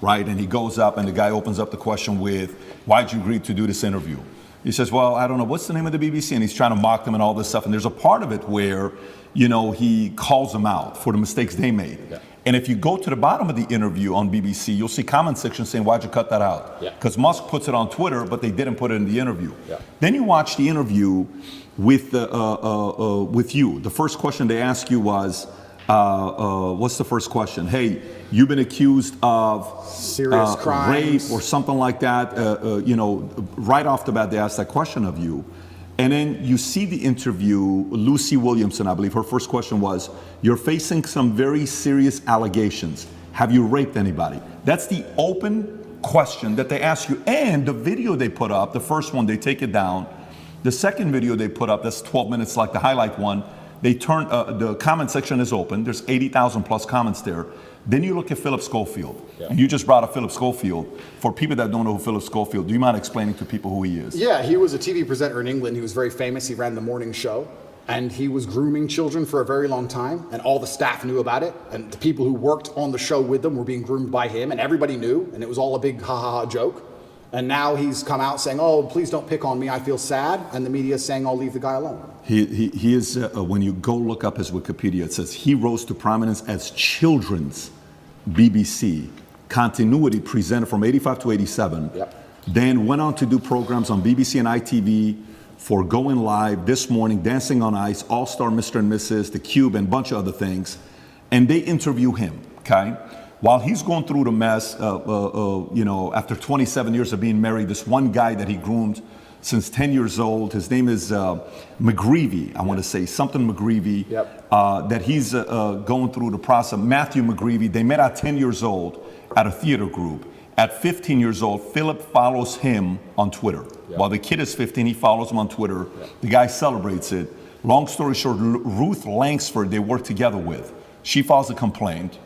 right? And he goes up and the guy opens up the question with, why'd you agree to do this interview? He says, well, I don't know, what's the name of the BBC? And he's trying to mock them and all this stuff. And there's a part of it where, he calls them out for the mistakes they made. Yeah. And if you go to the bottom of the interview on BBC, you'll see comment section saying, why'd you cut that out? Because Musk puts it on Twitter, but they didn't put it in the interview. Yeah. Then you watch the interview with you. The first question they ask you was, what's the first question? Hey, you've been accused of serious crimes, rape or something like that. Right off the bat, they asked that question of you. And then you see the interview, Lucy Williamson, I believe, her first question was, you're facing some very serious allegations. Have you raped anybody? That's the open question that they ask you. And the video they put up, the first one, they take it down. The second video they put up, that's 12 minutes like the highlight one, they turn, the comment section is open. There's 80,000 plus comments there. Then you look at Philip Schofield. Yeah. And you just brought up Philip Schofield. For people that don't know who Philip Schofield, do you mind explaining to people who he is? Yeah, he was a TV presenter in England. He was very famous. He ran the morning show. And he was grooming children for a very long time. And all the staff knew about it. And the people who worked on the show with them were being groomed by him. And everybody knew. And it was all a big ha-ha-ha joke. And now he's come out saying, oh, please don't pick on me. I feel sad. And the media is saying, oh, leave the guy alone. He is, when you go look up his Wikipedia, it says he rose to prominence as children's BBC continuity presenter from 85 to 87. Yep. Then went on to do programs on BBC and ITV for Going Live, This Morning, Dancing on Ice, All-Star Mr. and Mrs., The Cube, and a bunch of other things. And they interview him, okay? While he's going through the mess, after 27 years of being married, this one guy that he groomed since 10 years old, his name is McGreevy, I want to say, something McGreevy, that he's going through the process. Matthew McGreevy, they met at 10 years old at a theater group. At 15 years old, Philip follows him on Twitter. While the kid is 15, he follows him on Twitter. The guy celebrates it. Long story short, Ruth Langsford, they work together with. She files a complaint.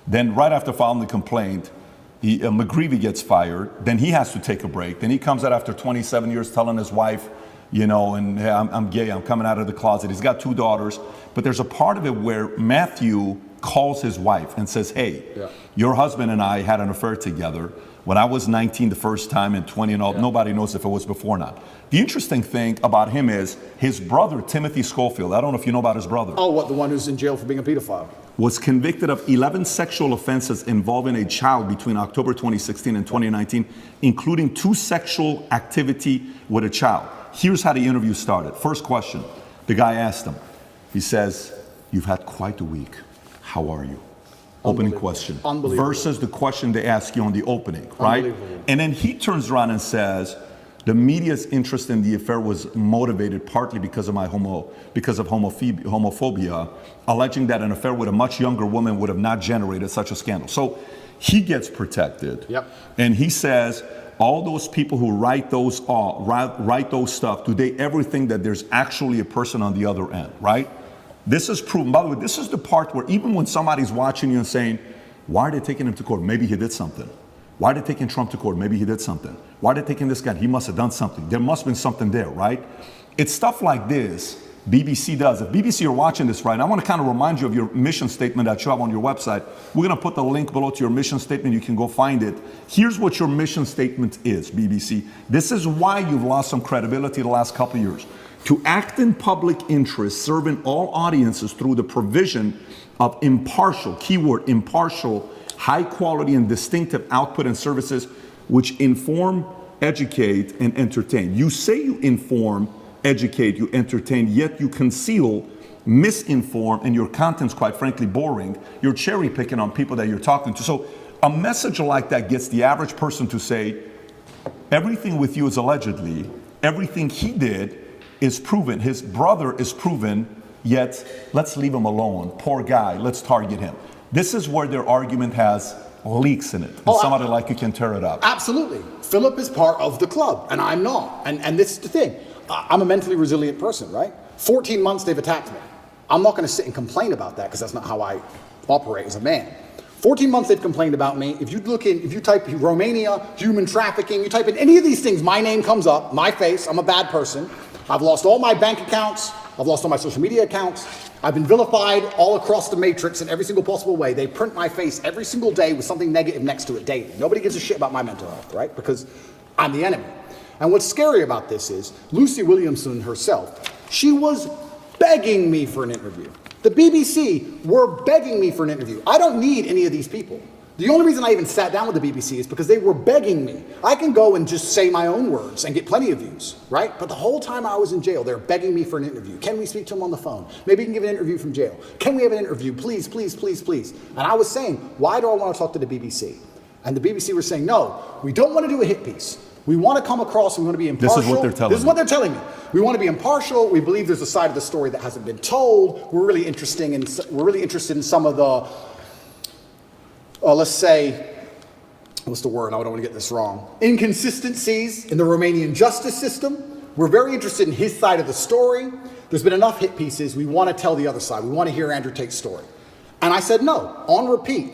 Then right after filing the complaint, McGreevy gets fired. Then he has to take a break. Then he comes out after 27 years telling his wife, and hey, I'm gay, I'm coming out of the closet. He's got 2 daughters. But there's a part of it where Matthew calls his wife and says, hey, your husband and I had an affair together when I was 19 the first time and 20 and all. Nobody knows if it was before or not. The interesting thing about him is his brother, Timothy Schofield, I don't know if you know about his brother. Oh, what, the one who's in jail for being a pedophile? Was convicted of 11 sexual offenses involving a child between October 2016 and 2019, including 2 sexual activity with a child. Here's how the interview started. First question, the guy asked him, he says, you've had quite a week. How are you? Opening question. Versus the question they ask you on the opening, right? And then he turns around and says, the media's interest in the affair was motivated partly because of homophobia, alleging that an affair with a much younger woman would have not generated such a scandal. So he gets protected. And he says, all those people who write those stuff, do they ever think that there's actually a person on the other end, right? This is proven. By the way, this is the part where even when somebody's watching you and saying, why are they taking him to court? Maybe he did something. Why are they taking Trump to court? Maybe he did something. Why are they taking this guy? He must have done something. There must have been something there, right? It's stuff like this BBC does. If BBC are watching this right now, I want to kind of remind you of your mission statement that you have on your website. We're going to put the link below to your mission statement. You can go find it. Here's what your mission statement is, BBC. This is why you've lost some credibility the last couple of years. To act in public interest, serving all audiences through the provision of impartial, keyword impartial, high quality and distinctive output and services which inform, educate, and entertain. You say you inform, educate, you entertain, yet you conceal, misinform, and your content's quite frankly boring. You're cherry picking on people that you're talking to. So a message like that gets the average person to say, everything with you is allegedly, everything he did is proven, his brother is proven, yet let's leave him alone. Poor guy, let's target him. This is where their argument has leaks in it. And somebody like you can tear it up. Absolutely. Philip is part of the club, and I'm not. And this is the thing. I'm a mentally resilient person, right? 14 months they've attacked me. I'm not going to sit and complain about that because that's not how I operate as a man. 14 months they've complained about me. If you type Romania, human trafficking, you type in any of these things, my name comes up, my face, I'm a bad person. I've lost all my bank accounts. I've lost all my social media accounts. I've been vilified all across the matrix in every single possible way. They print my face every single day with something negative next to it daily. Nobody gives a shit about my mental health, right? Because I'm the enemy. And what's scary about this is Lucy Williamson herself, she was begging me for an interview. The BBC were begging me for an interview. I don't need any of these people. The only reason I even sat down with the BBC is because they were begging me. I can go and just say my own words and get plenty of views, right? But the whole time I was in jail, they're begging me for an interview. Can we speak to him on the phone? Maybe you can give an interview from jail. Can we have an interview? Please, please, please, please. And I was saying, why do I want to talk to the BBC? And the BBC were saying, no, we don't want to do a hit piece. We want to come across, we want to be impartial. This is what they're telling me. This is what they're telling me. We want to be impartial. We believe there's a side of the story that hasn't been told. We're really interested in some of the, let's say, what's the word? I don't want to get this wrong. Inconsistencies in the Romanian justice system. We're very interested in his side of the story. There's been enough hit pieces. We want to tell the other side. We want to hear Andrew Tate's story. And I said no, on repeat.